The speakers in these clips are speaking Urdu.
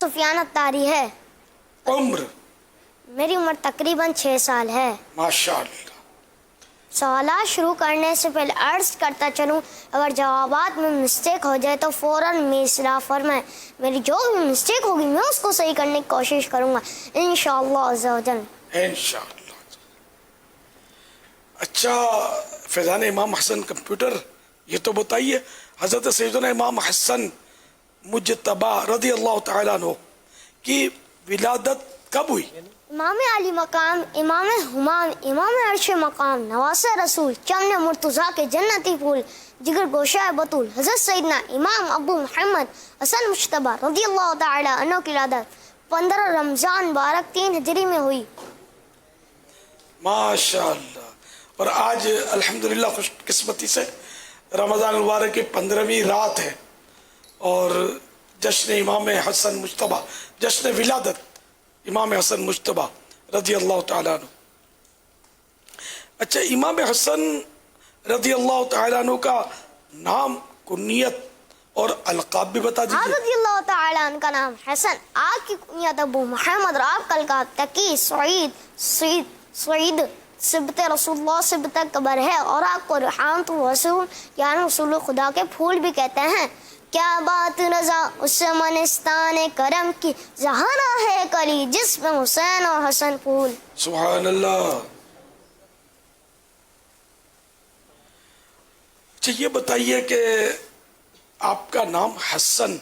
سفیان الطاری ہے. عمر؟ میری عمر تقریباً 6 سال ہے. ماشاءاللہ. سوالات شروع کرنے سے پہلے عرض کرتا چلوں اگر جوابات میں مسٹیک ہو جائے تو فوراً میں اصلاح فرمائیں. میری جو بھی مسٹیک ہوگی میں اس کو صحیح کرنے کی کوشش کروں گا انشاءاللہ عز و جل. انشاءاللہ. اچھا فیضان امام حسن کمپیوٹر، یہ تو بتائیے حضرت سیدنا امام حسن مجتبی رضی اللہ تعالیٰ عنہ کی ولادت کب ہوئی؟ امام علی مقام، امام ہمام، امام عرش مقام، نواس رسول، چمن مرتضیٰ کے جنتی پھول، جگر گوشہ بطول، حضرت سیدنا امام ابو محمد حسن مجتبی رضی اللہ تعالیٰ عنہ کی ولادت 15 رمضان بارک 3 ہجری میں ہوئی. ماشاءاللہ. اور آج الحمدللہ خوش قسمتی سے رمضان المبارک کی 15ویں رات ہے اور جشن امام حسن مجتبی، جشن ولادت امام حسن مجتبی رضی اللہ تعالیٰ عنہ. اچھا امام حسن رضی اللہ تعالیٰ عنہ کا نام، کنیت اور القاب بھی بتا آپ دیجیے. رضی اللہ تعالیٰ عنہ کا نام حسن، آپ کی کنیت ابو محمد اور آپ کا القاب تقی، سعید سبت رسول اللہ سبت قبر ہے اور آپ کو رحمت رسول یعنی رسول خدا کے پھول بھی کہتے ہیں. کیا بات رضا اس منستان کرم کی، زہرا ہے کلی جس میں حسین اور حسن پھول. سبحان اللہ. اچھا یہ بتائیے کہ آپ کا نام حسن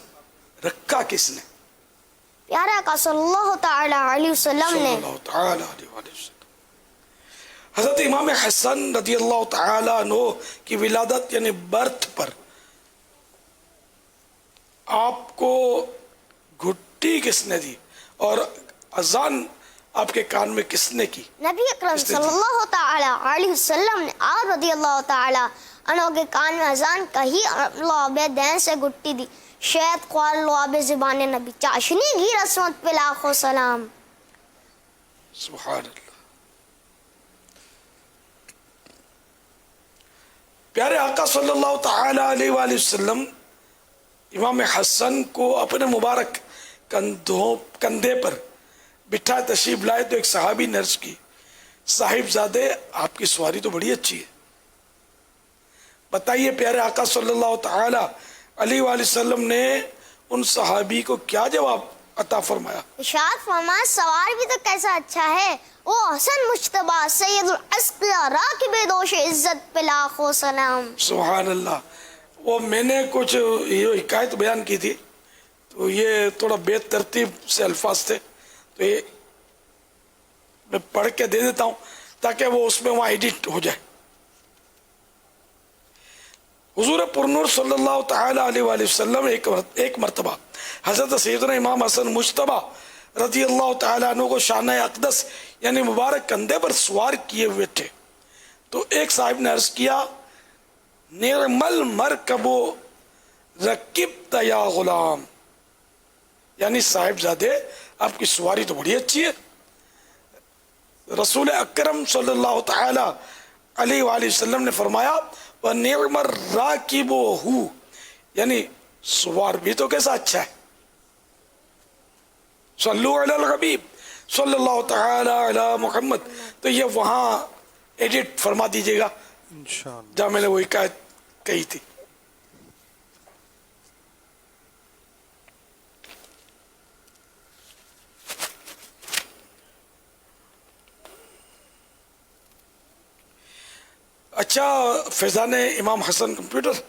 رکھا کس نے؟ پیارے آقا صلی اللہ تعالیٰ علیہ وسلم صلی نے. اللہ تعالیٰ علیہ وآلہ وسلم. حضرت امام حسن رضی اللہ تعالیٰ عنہ کی ولادت یعنی برتھ پر آپ کو گھٹی کس نے دی اور اذان آپ کے کان میں کس نے کی؟ نبی اکرم صلی اللہ تعالیٰ علیہ وسلم نے آپ رضی اللہ تعالیٰ عنہ کے کان میں اذان کہی اور لعاب دین سے گھٹی دی. شاید خوار لعاب زبان نبی، چاشنی گھی رسمت پہ لاکھوں سلام. سبحان اللہ. پیارے آقا صلی اللہ تعالیٰ علیہ وآلہ وسلم امام حسن کو اپنے مبارک کندھے پر بٹھا تشریف لائے تو ایک صحابی نے عرض کی صاحب زادے آپ کی سواری تو بڑی اچھی ہے. بتائیے پیارے آقا صلی اللہ تعالیٰ علیہ وآلہ وسلم نے ان صحابی کو کیا جواب عطا فرمایا؟ ارشاد فرمایا سوار بھی تو کیسا اچھا ہے، وہ حسن مجتبی سید الاسقیاء راکب دوش عزت پہ لاکھوں سلام. سبحان اللہ. وہ میں نے کچھ یہ حکایت بیان کی تھی تو یہ تھوڑا بے ترتیب سے الفاظ تھے تو یہ میں پڑھ کے دے دیتا ہوں تاکہ وہ اس میں وہاں ایڈٹ ہو جائے. حضور پرنور صلی اللہ تعالیٰ علیہ وآلہ وسلم ایک مرتبہ حضرت سیدنا امام حسن مجتبی رضی اللہ تعالیٰ عنہ کو شانہ اقدس یعنی مبارک کندھے پر سوار کیے ہوئے تھے تو ایک صاحب نے عرض کیا نعم المرکب رکبت یا غلام، یعنی صاحب زادے آپ کی سواری تو بڑی اچھی ہے. رسول اکرم صلی اللہ تعالی علیہ وآلہ وسلم نے فرمایا وَنِعْمَ الرَّاكِبُ، یعنی سوار بھی تو کیسا اچھا ہے. صلو علی الحبیب صلی اللہ تعالی علی محمد. تو یہ وہاں ایڈٹ فرما دیجئے گا جہاں میں نے وہ حکایت کہی تھی. اچھا فیضان امام حسن کمپیوٹر،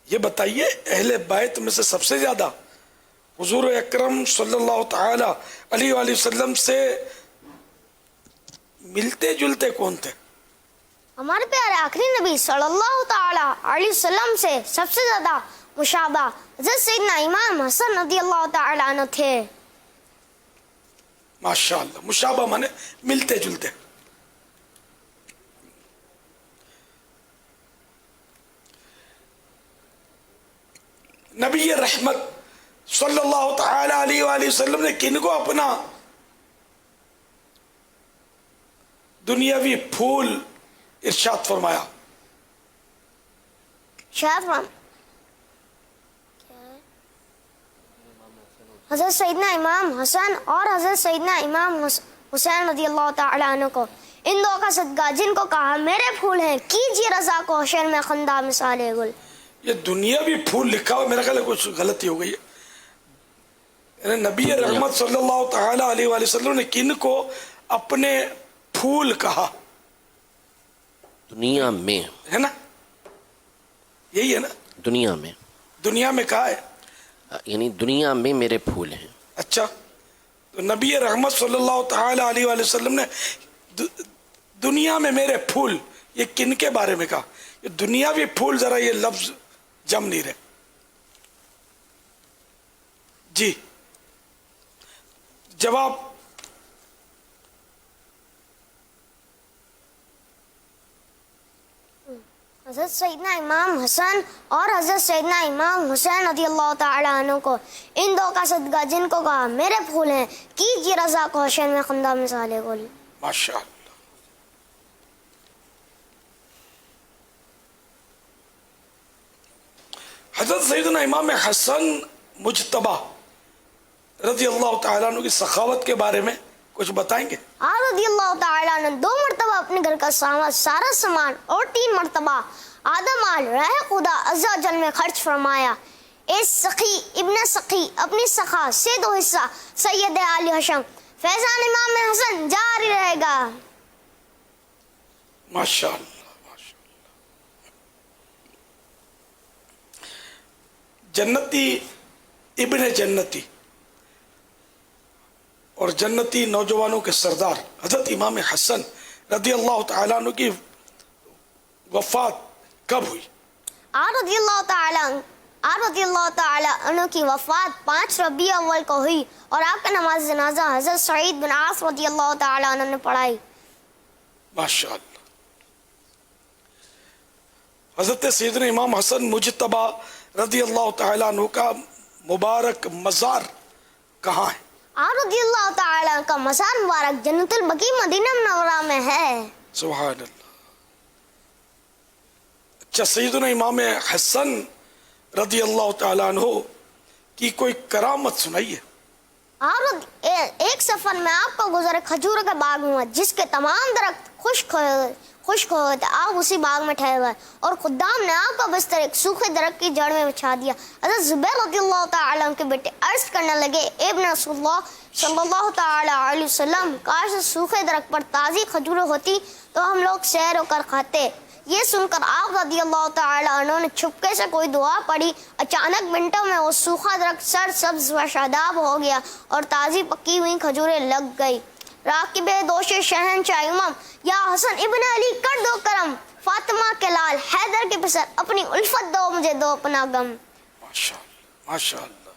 یہ بتائیے اہل بیت میں سے سب سے زیادہ حضور اکرم صلی اللہ تعالی علیہ وآلہ وسلم سے ملتے جلتے کون تھے؟ ہمارے پیارے آخری نبی صلی اللہ تعالیٰ علیہ وسلم سے سب سے زیادہ مشابہ حضرت سیدنا امام حسن رضی اللہ تعالیٰ عنہ تھے. ماشاءاللہ. مشابہ مانے ملتے جلتے. نبی رحمت صلی اللہ تعالی علیہ وآلہ وسلم نے کن کو اپنا دنیاوی پھول ارشاد فرمایا؟ حضرت سیدنا امام حسن اور حضرت سیدنا امام حسین رضی اللہ تعالیٰ عنہ کو ان دو کا صدقہ جن کو کہا میرے پھول ہیں کیجیے رضا کو حشر میں خندہ مثال گل. یہ دنیا بھی پھول لکھا ہوا میرا خیال ہے کچھ غلطی ہو گئی ہے. یعنی نبی رحمت صلی اللہ تعالی علیہ وآلہ وسلم نے کن کو اپنے پھول کہا؟ دنیا میں. ہے نا، یہی ہے نا، دنیا میں دنیا میں کہا ہے. یعنی دنیا میں میرے پھول ہیں. اچھا، تو نبی رحمت صلی اللہ تعالی علیہ وآلہ وسلم نے دنیا میں میرے پھول، یہ کن کے بارے میں کہا؟ یہ دنیاوی پھول، ذرا یہ لفظ جم نہیں رہے. جی جواب. حضرت سیدنا امام حسن اور حضرت سیدنا امام حسین رضی اللہ تعالیٰ عنہ کو ان دو کا صدقہ جن کو کہا میرے پھول ہیں کیجیے رضا کو حشر میں خندہ مثال گل. ماشاء اللہ. حضرت سیدنا امام حسن مجتبی رضی اللہ تعالیٰ عنہ کی سخاوت کے بارے میں کچھ بتائیں گے؟ آپ رضی اللہ تعالیٰ عنہ 2 مرتبہ اپنے گھر کا سارا سامان اور 3 مرتبہ آدھا مال راہ خدا عز و جل میں خرچ فرمایا. اس سخی ابن سخی اپنی سخا سے 2 حصہ سید علی ہاشم فیضان امام حسن جاری رہے گا. ماشاء اللہ، ماشاء اللہ. جنتی ابن جنتی اور جنتی نوجوانوں کے سردار حضرت امام حسن رضی اللہ تعالیٰ عنہ کی وفات کب ہوئی؟ آپ رضی اللہ تعالیٰ عنہ کی وفات 5 ربیع اول کو ہوئی اور آپ کا نماز جنازہ حضرت سعید بن عاص رضی اللہ تعالیٰ عنہ نے پڑھائی. ماشاء اللہ. حضرت سیدنا امام حسن مجتبی رضی اللہ تعالیٰ عنہ کا مبارک مزار کہاں ہے؟ آپ رضی اللہ تعالیٰ عنہ کا مزار مبارک جنت البقیع مدینہ منورہ میں ہے. سبحان اللہ. اچھا، سیدنا امام حسن رضی اللہ تعالیٰ عنہ کی کوئی کرامت سنائیے. ایک سفر میں آپ کو گزرے کھجور کا باغ ہوا جس کے تمام درخت خشک ہوئے تھے. آپ اسی باغ میں ٹھہرے ہوئے اور خدام نے آپ کا بستر ایک سوکھے درخت کی جڑ میں بچھا دیا. حضرت زبیر رضی اللہ تعالیٰ عنہ کے بیٹے عرض کرنے لگے اے ابن رسول اللہ صلی اللہ تعالیٰ علیہ وسلم، کاش سوکھے درخت پر تازی کھجوریں ہوتی تو ہم لوگ سیر ہو کر کھاتے. یہ سن کر آپ رضی اللہ تعالیٰ عنہ نے چھپکے سے کوئی دعا پڑھی. اچانک منٹوں میں وہ سوکھا درخت سر سبز و شاداب ہو گیا اور تازی پکی ہوئی کھجوریں لگ گئی. راکب دوش شہنشاہ امام یا حسن ابن علی کر دو کرم، فاطمہ کے لال حیدر کے پسر اپنی الفت دو مجھے دو اپنا غم. ماشاء اللہ، ماشاء اللہ،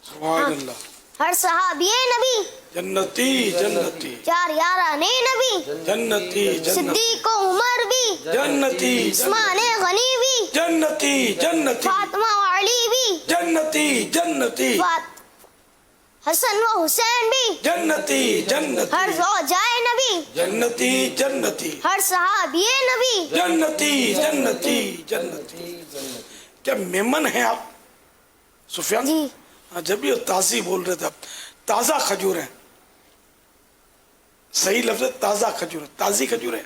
سبحان اللہ. ہر صحابی نبی جنتی جنتی، 4 یارانے نبی جنتی جنتی، صدیق و عمر بھی جنتی عثمان غنی بھی جنتی جنتی، فاطمہ و علی بھی جنتی جنتی، حسن و حسین بھی جنتی جنتی، ہر زوجائے نبی جنتی جنتی، ہر صحابی نبی جنتی جنتی جنتی. کیا ممن ہیں آپ سفیان؟ جی ہاں، جب یہ تازی بول رہے تھے آپ، تازہ کھجوریں، صحیح لفظ ہے تازہ کھجوریں، تازی کھجوریں.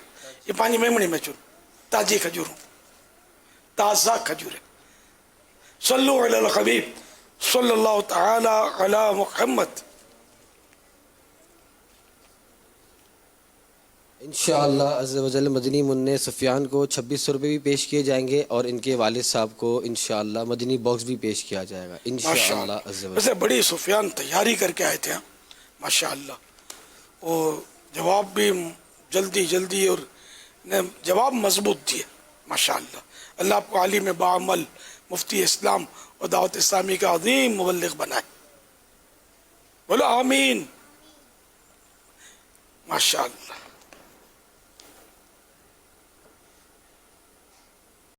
یہ پانی میمنی میں چون تازی کھجوروں، تازہ کھجوریں. صلو علی الحبیب صلی اللہ تعالی علی محمد. انشاءاللہ عز و جل مدنی منع سفیان کو 2600 روپے بھی پیش کیے جائیں گے اور ان کے والد صاحب کو انشاءاللہ مدنی باکس بھی پیش کیا جائے گا انشاءاللہ عز و جل. ویسے بڑی سفیان تیاری کر کے آئے تھے ماشاءاللہ، اور جواب بھی جلدی جلدی اور جواب مضبوط دیے ماشاءاللہ. اللہ آپ کو عالم باعمل مفتی اسلام اور دعوت اسلامی کا عظیم مبلغ بنائے. بولو آمین. ماشاءاللہ.